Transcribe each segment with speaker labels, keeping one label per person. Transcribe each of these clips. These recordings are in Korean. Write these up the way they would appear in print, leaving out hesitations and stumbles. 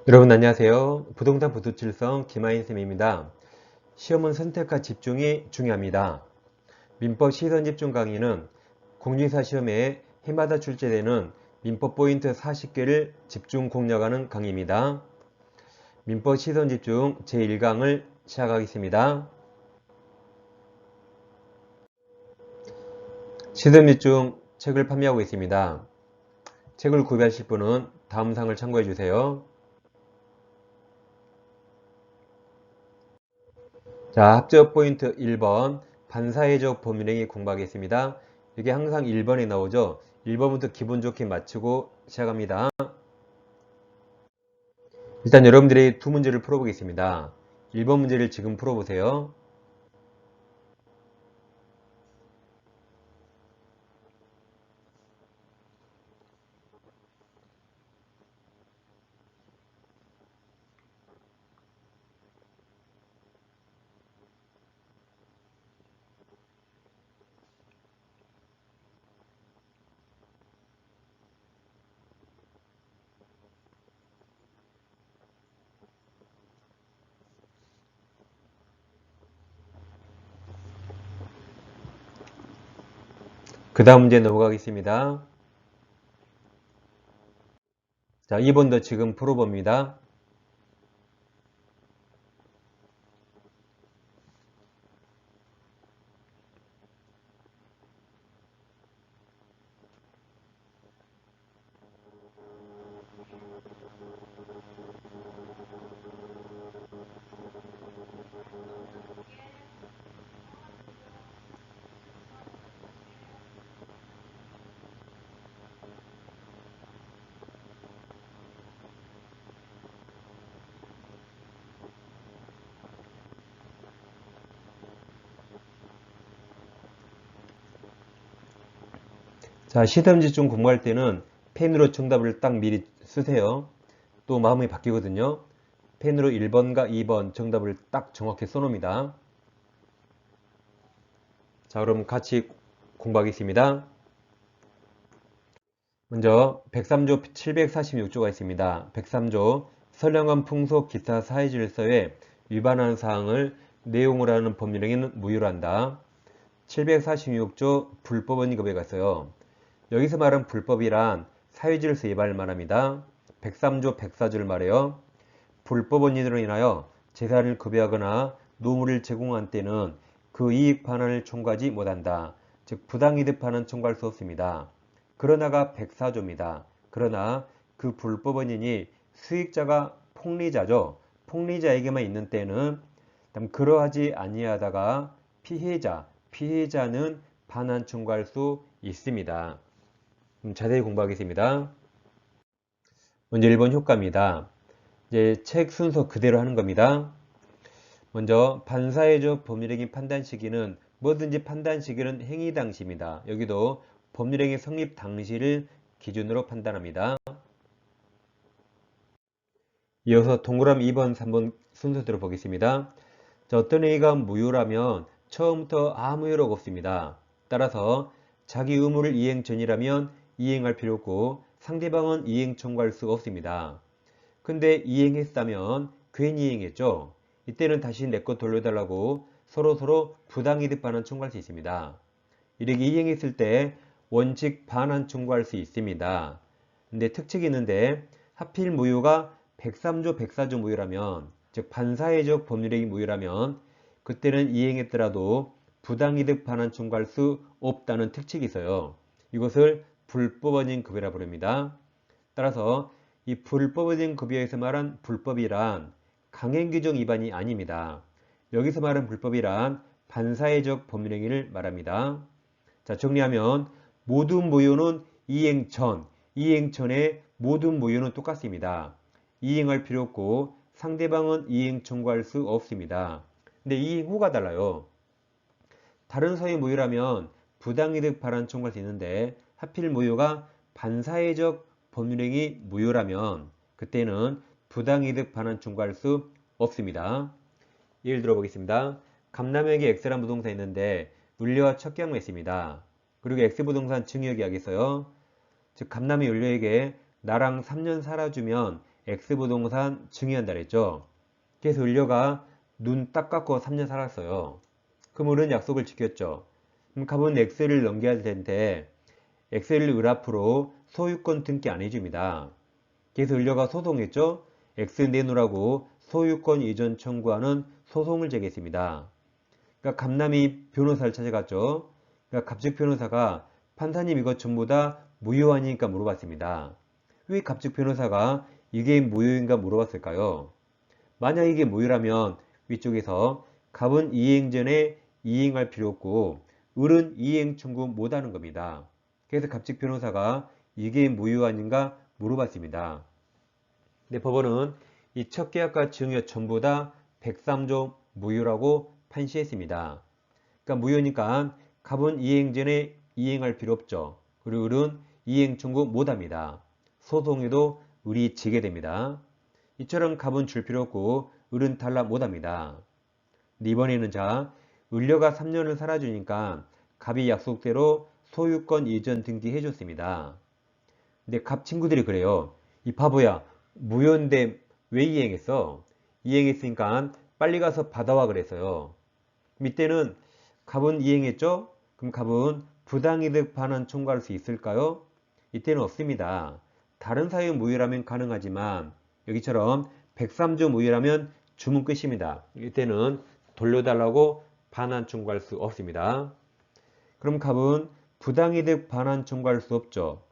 Speaker 1: 여러분 안녕하세요. 부동산 부두칠성 김하인쌤입니다. 시험은 선택과 집중이 중요합니다. 민법 시선집중 강의는 공인중개사 시험에 해마다 출제되는 민법 포인트 40개를 집중 공략하는 강의입니다. 민법 시선집중 제1강을 시작하겠습니다. 시선집중 책을 판매하고 있습니다. 책을 구매하실 분은 다음 사항을 참고해 주세요. 자, 합적 포인트 1번 반사회적 범위행위 공부하겠습니다. 이게 항상 1번에 나오죠. 1번부터 기분 좋게 맞추고 시작합니다. 일단 여러분들이 두 문제를 풀어보겠습니다. 1번 문제를 지금 풀어보세요. 그 다음 문제 넘어가겠습니다. 자, 2번도 지금 풀어봅니다. 자, 시험집중 공부할 때는 펜으로 정답을 딱 미리 쓰세요. 또 마음이 바뀌거든요. 펜으로 1번과 2번 정답을 딱 정확히 써놓습니다. 자, 그럼 같이 공부하겠습니다. 먼저 103조 746조가 있습니다. 103조 선량한 풍속 기타 사회 질서에 위반하는 사항을 내용으로 하는 법률행위는 무효로 한다. 746조 불법원익업에 갔어요. 여기서 말한 불법이란 사회 질서 위반을 말합니다. 103조 104조를 말해요. 불법원인으로 인하여 재산을 급여하거나 노무를 제공한 때는 그 이익 반환을 청구하지 못한다. 즉 부당이득 반환 청구할 수 없습니다. 그러나가 104조입니다. 그러나 그 불법원인이 수익자가 폭리자죠. 폭리자에게만 있는 때는 그러하지 아니하다가 피해자는 반환 청구할 수 있습니다. 자세히 공부하겠습니다. 먼저 1번 효과입니다. 이제 책 순서 그대로 하는 겁니다. 먼저 반사회적 법률행위 판단 시기는 뭐든지 판단 시기는 행위 당시입니다. 여기도 법률행위 성립 당시를 기준으로 판단합니다. 이어서 동그라미 2번, 3번 순서대로 보겠습니다. 자, 어떤 행위가 무효라면 처음부터 아무 효력 없습니다. 따라서 자기 의무를 이행 전이라면 이행할 필요 없고 상대방은 이행 청구할 수 없습니다. 근데 이행했다면 괜히 이행했죠. 이때는 다시 내 것 돌려달라고 서로 부당이득 반환 청구할 수 있습니다. 이렇게 이행했을 때 원칙 반환 청구할 수 있습니다. 근데 특징이 있는데 하필 무효가 103조 104조 무효라면 즉 반사회적 법률행위 무효라면 그때는 이행했더라도 부당이득 반환 청구할 수 없다는 특징이 있어요. 이것을 불법원인 급여라 부릅니다. 따라서 이 불법원인 급여에서 말한 불법이란 강행규정 위반이 아닙니다. 여기서 말한 불법이란 반사회적 법률행위를 말합니다. 자, 정리하면 모든 무효는 이행 전, 이행 전에 모든 무효는 똑같습니다. 이행할 필요 없고 상대방은 이행 청구할 수 없습니다. 근데 이행 후가 달라요. 다른 사회 무효라면 부당이득 반환 청구할 수 있는데 하필 무효가 반사회적 법률행위 무효라면 그때는 부당이득 반환 청구할 수 없습니다. 예를 들어 보겠습니다. 감남역에 X라는 부동산이 있는데 물려와 첫 경우가 있습니다. 그리고 X부동산 증여계약이 있어요. 즉 감남이 윤료에게 나랑 3년 살아주면 X부동산 증여한다 그랬죠. 그래서 을려가 눈 딱 감고 3년 살았어요. 그럼 을은 약속을 지켰죠. 그럼 갑은 X를 넘겨야 될 텐데 X를 을 앞으로 소유권 등기 안 해줍니다. 그래서 을려가 소송했죠. X 내놓으라고 소유권 이전 청구하는 소송을 제기했습니다. 그러니까 갑남이 변호사를 찾아갔죠. 그러니까 갑측 변호사가 판사님 이것 전부 다 무효아니까 물어봤습니다. 왜 갑측 변호사가 이게 무효인가 물어봤을까요? 만약 이게 무효라면 위쪽에서 갑은 이행 전에 이행할 필요 없고 을은 이행 청구 못하는 겁니다. 그래서 갑측 변호사가 이게 무효 아닌가 물어봤습니다. 근데 법원은 이 첫 계약과 증여 전부 다 103조 무효라고 판시했습니다. 그러니까 무효니까 갑은 이행 전에 이행할 필요 없죠. 그리고 을은 이행 청구 못합니다. 소송에도 을이 지게 됩니다. 이처럼 갑은 줄 필요 없고 을은 탈락 못합니다. 이번에는 자, 을려가 3년을 살아주니까 갑이 약속대로 소유권 이전 등기 해줬습니다. 근데 갑 친구들이 그래요. 이 바보야, 무효인데 왜 이행했어? 이행했으니까 빨리 가서 받아와 그랬어요. 이때는 갑은 이행했죠? 그럼 갑은 부당이득 반환 청구할 수 있을까요? 이때는 없습니다. 다른 사유 무효라면 가능하지만 여기처럼 103조 무효라면 주문 끝입니다. 이때는 돌려달라고 반환 청구할 수 없습니다. 그럼 갑은 부당이득 반환 청구할 수 없죠.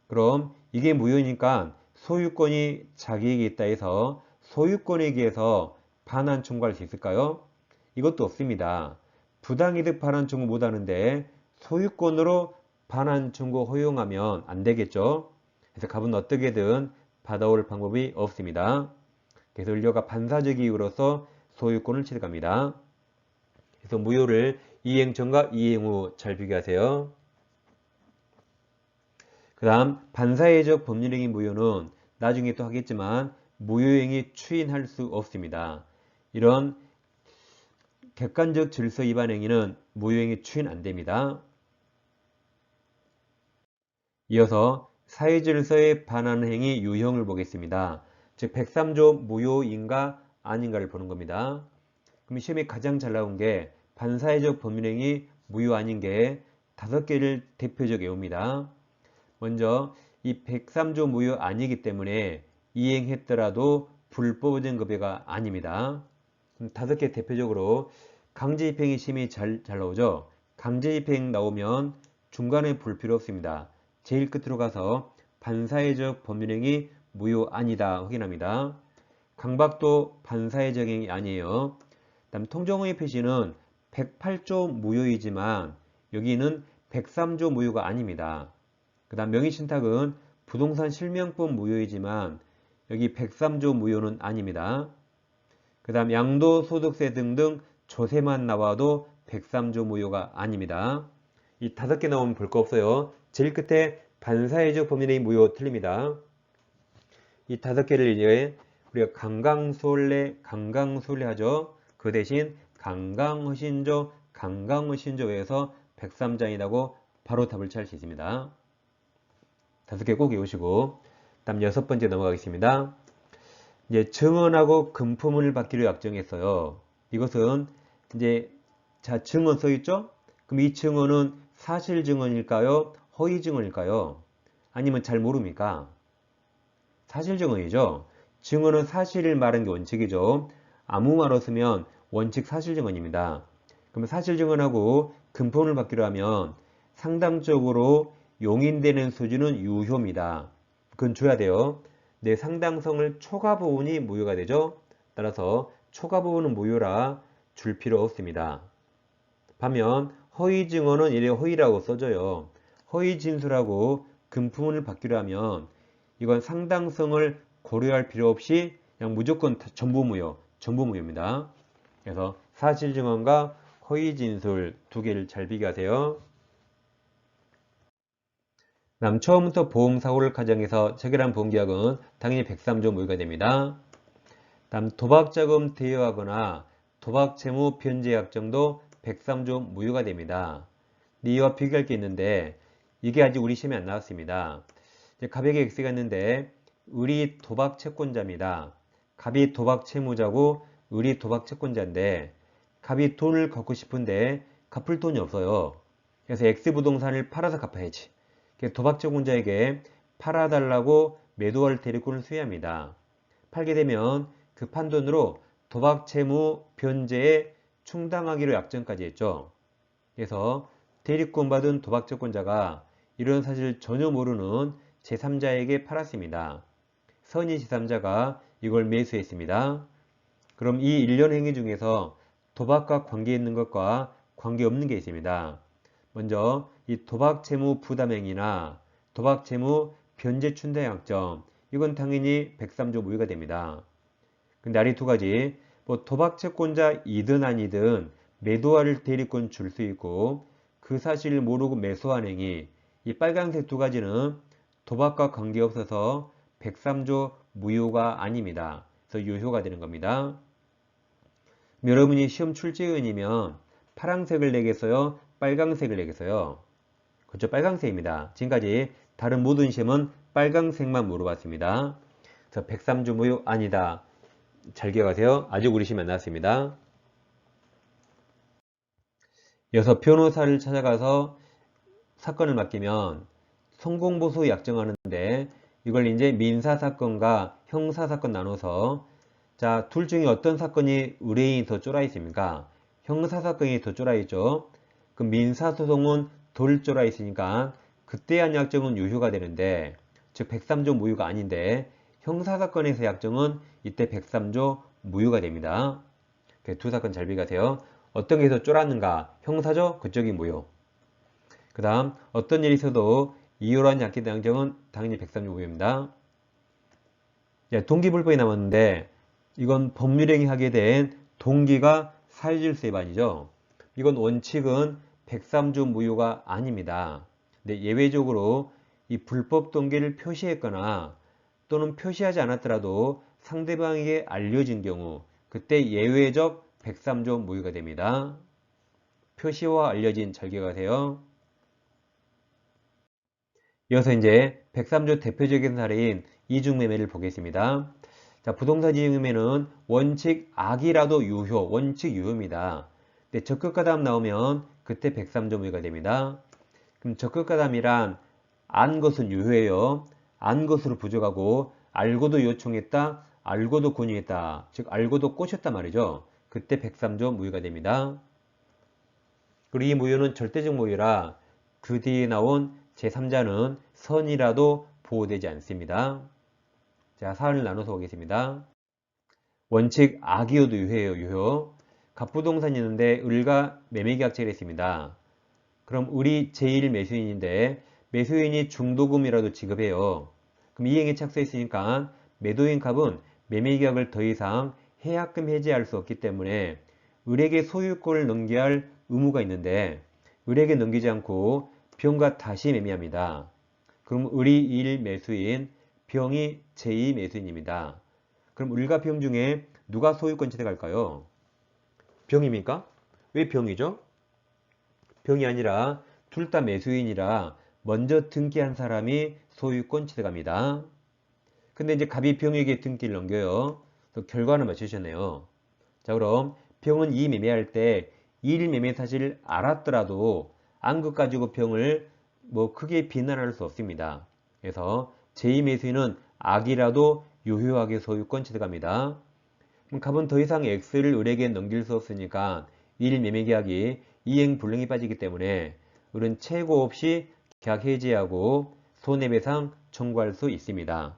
Speaker 1: 그럼 이게 무효니까 소유권이 자기에게 있다 해서 소유권에 의해서 반환 청구할 수 있을까요? 이것도 없습니다. 부당이득 반환 청구 못하는데 소유권으로 반환 청구 허용하면 안 되겠죠. 그래서 갑은 어떻게든 받아올 방법이 없습니다. 그래서 을려가 반사적 이유로서 소유권을 취득합니다. 그래서 무효를 이행 전과 이행 후 잘 비교하세요. 그 다음 반사회적 법률행위 무효는 나중에 또 하겠지만 무효행위 추인할 수 없습니다. 이런 객관적 질서 위반 행위는 무효행위 추인 안 됩니다. 이어서 사회질서에 반하는 행위 유형을 보겠습니다. 즉 103조 무효인가 아닌가를 보는 겁니다. 그럼 시험에 가장 잘 나온 게 반사회적 법률행위 무효 아닌 게 5개를 대표적 외웁니다. 먼저 이 103조 무효 아니기 때문에 이행했더라도 불법의 급여가 아닙니다. 5개 대표적으로 강제집행이 심히 잘 나오죠. 강제집행 나오면 중간에 볼 필요 없습니다. 제일 끝으로 가서 반사회적 법률행위 무효 아니다 확인합니다. 강박도 반사회적 행위 아니에요. 다음 통정의 표시는 108조 무효이지만 여기는 103조 무효가 아닙니다. 그 다음 명의신탁은 부동산 실명법 무효이지만 여기 103조 무효는 아닙니다. 그 다음 양도소득세 등등 조세만 나와도 103조 무효가 아닙니다. 이 5개 나오면 볼 거 없어요. 제일 끝에 반사회적 법률행위 무효 틀립니다. 이 5개를 이제 우리가 강강술래 하죠. 그 대신 강강허신조 외에서 103장이라고 바로 답을 찾을 수 있습니다. 5개 꼭 외우시고 다음 6번째 넘어가겠습니다. 이제 증언하고 금품을 받기로 약정했어요. 이것은 이제 자 증언 써 있죠? 그럼 이 증언은 사실 증언일까요? 허위 증언일까요? 아니면 잘 모릅니까? 사실 증언이죠. 증언은 사실을 말하는 게 원칙이죠. 아무 말 없으면 원칙 사실 증언입니다. 그럼 사실 증언하고 금품을 받기로 하면 상당적으로 용인되는 수준은 유효입니다. 그건 줘야 돼요. 내 상당성을 초과 부분이 무효가 되죠. 따라서 초과 부분은 무효라 줄 필요 없습니다. 반면 허위 증언은 이래 허위라고 써져요. 허위 진술하고 금품을 받기로 하면 이건 상당성을 고려할 필요 없이 그냥 무조건 전부 무효입니다. 그래서 사실 증언과 허위 진술 2개를 잘 비교하세요. 다음 처음부터 보험사고를 가정해서 체결한 보험계약은 당연히 103조 무효가 됩니다. 다음 도박자금 대여하거나 도박채무 변제 약정도 103조 무효가 됩니다. 이와 비교할 게 있는데 이게 아직 우리 시험에 안 나왔습니다. 이제 갑에게 X가 있는데 을이 도박 채권자입니다. 갑이 도박 채무자고 을이 도박 채권자인데 갑이 돈을 갚고 싶은데 갚을 돈이 없어요. 그래서 X부동산을 팔아서 갚아야지. 도박 채권자에게 팔아달라고 매도할 대리권을 수여합니다. 팔게 되면 그 판돈으로 도박 채무 변제에 충당하기로 약정까지 했죠. 그래서 대리권 받은 도박 채권자가 이런 사실을 전혀 모르는 제3자에게 팔았습니다. 선의 제3자가 이걸 매수했습니다. 그럼 이 일련 행위 중에서 도박과 관계 있는 것과 관계 없는 게 있습니다. 먼저 이 도박 채무 부담행위나 도박 채무 변제 충당 약정, 이건 당연히 103조 무효가 됩니다. 근데 아래 두 가지, 뭐 도박 채권자이든 아니든 매도할 대리권 줄 수 있고 그 사실을 모르고 매수한 행위, 이 빨간색 두 가지는 도박과 관계없어서 103조 무효가 아닙니다. 그래서 유효가 되는 겁니다. 여러분이 시험 출제위원이면 파란색을 내겠어요? 빨강색을 내겠어요? 그렇죠. 빨강색입니다. 지금까지 다른 모든 시험은 빨강색만 물어봤습니다. 그래서 103조 무효 아니다. 잘 기억하세요. 아직 우리 시험 안 나왔습니다. 이어서 변호사를 찾아가서 사건을 맡기면 성공보수 약정하는데 이걸 이제 민사사건과 형사사건 나눠서 자, 둘 중에 어떤 사건이 의뢰인이 더 쫄아 있습니까? 형사사건이 더 쫄아 있죠. 그럼 민사소송은 덜 쫄아 있으니까 그때 한 약정은 유효가 되는데 즉 103조 무효가 아닌데 형사사건에서 약정은 이때 103조 무효가 됩니다. 두 사건 잘 비교하세요. 어떤 게 더 쫄았는가? 형사죠? 그쪽이 무효. 그 다음 어떤 일이 있어도 이유로 하지 않게 된 약정은 당연히 103조 무효입니다. 동기불법이 남았는데 이건 법률행위 하게 된 동기가 사유질서 위반이죠. 이건 원칙은 103조 무효가 아닙니다. 근데 예외적으로 이 불법 동기를 표시했거나 또는 표시하지 않았더라도 상대방에게 알려진 경우 그때 예외적 103조 무효가 됩니다. 표시와 알려진 잘 기억하세요. 이어서 이제 103조 대표적인 사례인 이중매매를 보겠습니다. 자, 부동산 이중매매는 원칙 악이라도 유효, 원칙 유효입니다. 근데 적극가담 나오면 그때 103조 무효가 됩니다. 그럼 적극가담이란 안 것은 유효해요. 안 것으로 부족하고 알고도 요청했다, 알고도 권유했다, 즉 알고도 꼬셨단 말이죠. 그때 103조 무효가 됩니다. 그리고 이 무효는 절대적 무효라 그 뒤에 나온 제3자는 선이라도 보호되지 않습니다. 자, 사안을 나눠서 보겠습니다. 원칙 악이어도 유효예요. 유효. 갑부동산이 있는데 을과 매매계약체를 했습니다. 그럼 을이 제1매수인인데 매수인이 중도금이라도 지급해요. 그럼 이행에 착수했으니까 매도인 갑은 매매계약을 더 이상 해약금 해지할 수 없기 때문에 을에게 소유권을 넘겨야 할 의무가 있는데 을에게 넘기지 않고 병과 다시 매매합니다. 그럼 을이 1매수인, 병이 제2매수인입니다. 그럼 을과 병 중에 누가 소유권 취득할까요? 병입니까? 왜 병이죠? 병이 아니라 둘 다 매수인이라 먼저 등기한 사람이 소유권 취득합니다. 근데 이제 갑이 병에게 등기를 넘겨요. 결과는 맞추셨네요. 자, 그럼 병은 이 매매할 때 1일 매매 사실을 알았더라도 안 것 가지고 병을 뭐 크게 비난할 수 없습니다. 그래서 제2매수인은 악이라도 유효하게 소유권 취득합니다. 그럼 갑은 더 이상 X를 을에게 넘길 수 없으니까 1일 매매 계약이 이행 불능이 빠지기 때문에 을은 최고 없이 계약 해지하고 손해배상 청구할 수 있습니다.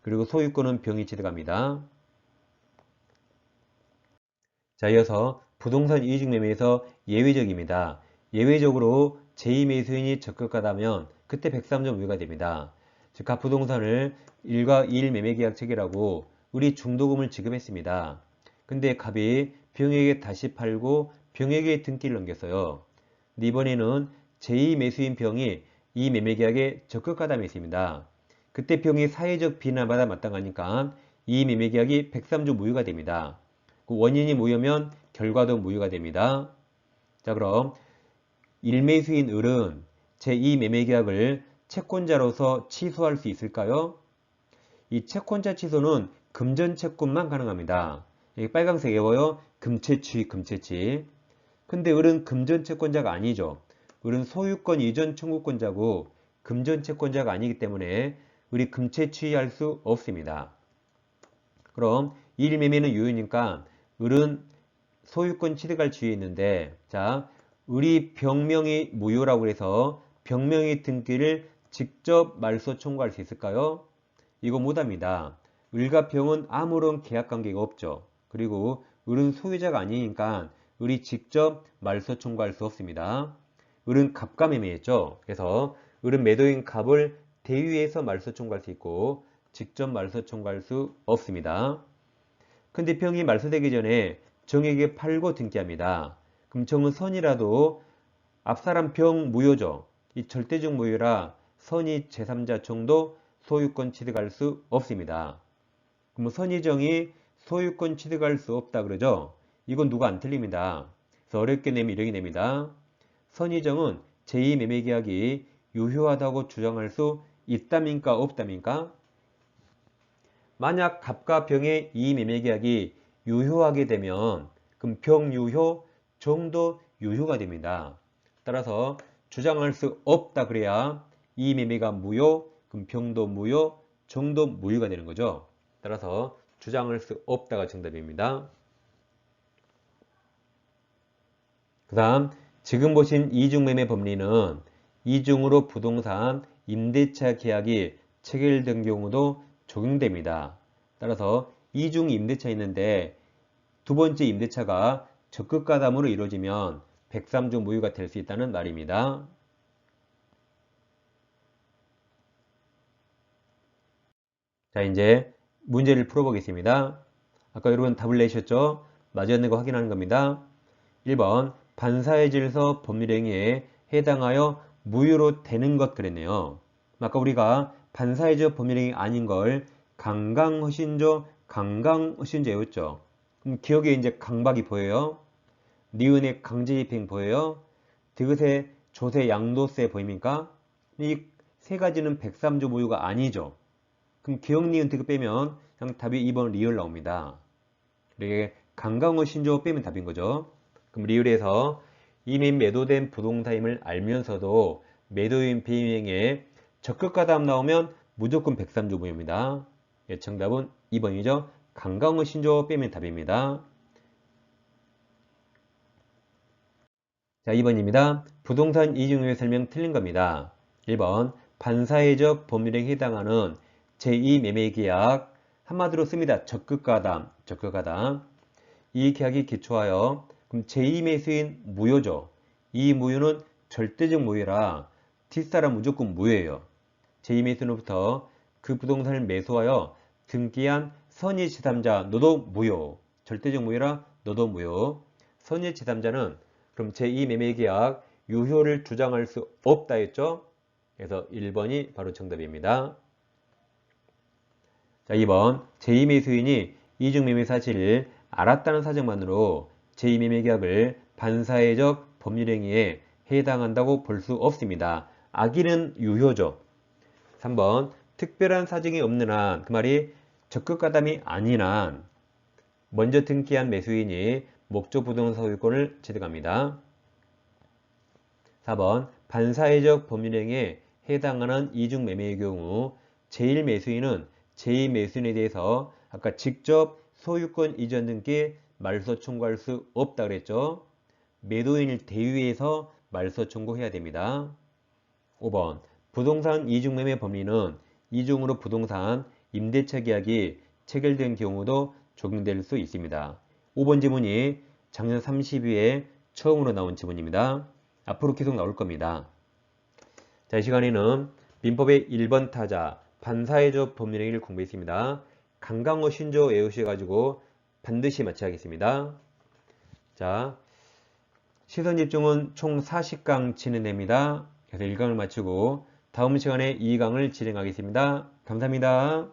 Speaker 1: 그리고 소유권은 병이 취득합니다. 자, 이어서 부동산 이중매매에서 예외적입니다. 예외적으로 제2매수인이 적극하다면 그때 103조 무효가 됩니다. 즉, 각 부동산을 1과 2일 매매계약 체결하고 을이 중도금을 지급했습니다. 근데 갑이 병에게 다시 팔고 병에게 등기를 넘겼어요. 근데 이번에는 제2매수인 병이 이 매매계약에 적극가담했습니다. 그때 병이 사회적 비난받아 마땅하니까 이 매매계약이 103조 무효가 됩니다. 그 원인이 무효면 결과도 무효가 됩니다. 자, 그럼 1매수인 을은 제2매매계약을 채권자로서 취소할 수 있을까요? 이 채권자 취소는 금전 채권만 가능합니다. 여기 빨간색 외워요. 금채취, 금채취. 근데 을은 금전 채권자가 아니죠. 을은 소유권 이전 청구권자고 금전 채권자가 아니기 때문에 을이 금채취할 수 없습니다. 그럼 일매매는 유효니까 을은 소유권 취득할 지위에 있는데, 자, 을이 병명이 무효라고 해서 병명의 등기를 직접 말소 청구할 수 있을까요? 이거 못합니다. 을과 병은 아무런 계약 관계가 없죠. 그리고 을은 소유자가 아니니까 을이 직접 말소 청구할 수 없습니다. 을은 갑과 매매했죠. 그래서 을은 매도인 갑을 대위해서 말소 청구할 수 있고 직접 말소 청구할 수 없습니다. 근데 병이 말소되기 전에 정에게 팔고 등기합니다. 그럼 정은 선이라도 앞사람 병 무효죠. 이 절대적 무효라 선이 제3자 정도 소유권 취득할 수 없습니다. 그럼 선이 정이 소유권 취득할 수 없다 그러죠. 이건 누가 안 틀립니다. 그래서 어렵게 내면 이렇게 냅니다. 선의정은 제2매매계약이 유효하다고 주장할 수 있답니까? 없답니까? 만약 갑과 병의 이 매매계약이 유효하게 되면 그럼 병유효, 정도 유효가 됩니다. 따라서 주장할 수 없다 그래야 이 매매가 무효, 그럼 병도 무효, 정도 무효가 되는 거죠. 따라서 주장할 수 없다가 정답입니다. 그 다음 지금 보신 이중매매 법리는 이중으로 부동산 임대차 계약이 체결된 경우도 적용됩니다. 따라서 이중 임대차 있는데 두 번째 임대차가 적극가담으로 이루어지면 103주 무효가 될 수 있다는 말입니다. 자, 이제 문제를 풀어보겠습니다. 아까 여러분 답을 내셨죠? 맞았는 거 확인하는 겁니다. 1번 반사의 질서 법률행위에 해당하여 무효로 되는 것 그랬네요. 아까 우리가 반사의 질 법률행위 아닌 걸 강강허신조, 강강허신조 외웠죠. 그럼 기억에 이제 강박이 보여요? 니은의 강제집행 보여요? 디귿의 조세 양도세 보입니까? 이 세 가지는 103조 무효가 아니죠. 그럼 기억 니은 디귿 빼면 그냥 답이 2번 리을 나옵니다. 이렇게 강강허신조 빼면 답인 거죠. 그럼 리을에서 이미 매도된 부동산임을 알면서도 매도인 비행에 적극가담 나오면 무조건 103조 무효입니다. 예, 정답은 2번이죠. 강강의 신조 빼면 답입니다. 자, 2번입니다. 부동산 이중유효 설명 틀린 겁니다. 1번 반사회적 법률행위에 해당하는 제2매매계약 한마디로 씁니다. 적극가담, 적극가담. 이 계약이 기초하여 그럼 제2매수인 무효죠. 이 무효는 절대적 무효라 뒷사람 무조건 무효예요. 제2매수인으로부터 그 부동산을 매수하여 등기한 선의 제3자 너도 무효. 절대적 무효라 너도 무효. 선의 제3자는 그럼 제2매매계약 유효를 주장할 수 없다 했죠. 그래서 1번이 바로 정답입니다. 자, 2번 제2매수인이 이중매매 사실을 알았다는 사정만으로 제2매매계약을 반사회적 법률행위에 해당한다고 볼 수 없습니다. 악의는 유효죠. 3번 특별한 사정이 없는 한, 그 말이 적극가담이 아닌 한 먼저 등기한 매수인이 목적 부동산 소유권을 취득합니다. 4번 반사회적 법률행위에 해당하는 이중매매의 경우 제1매수인은 제2매수인에 대해서 아까 직접 소유권 이전 등기 말소 청구할 수 없다 그랬죠. 매도인을 대위해서 말소 청구해야 됩니다. 5번 부동산 이중매매 법리는 이중으로 부동산 임대차 계약이 체결된 경우도 적용될 수 있습니다. 5번 지문이 작년 32회에 처음으로 나온 지문입니다. 앞으로 계속 나올 겁니다. 자, 이 시간에는 민법의 1번 타자 반사회적 법률행위를 공부했습니다. 강강호 신조 외우셔가지고 반드시 맞춰야 하겠습니다. 자, 시선집중은 총 40강 진행됩니다. 그래서 1강을 마치고 다음 시간에 2강을 진행하겠습니다. 감사합니다.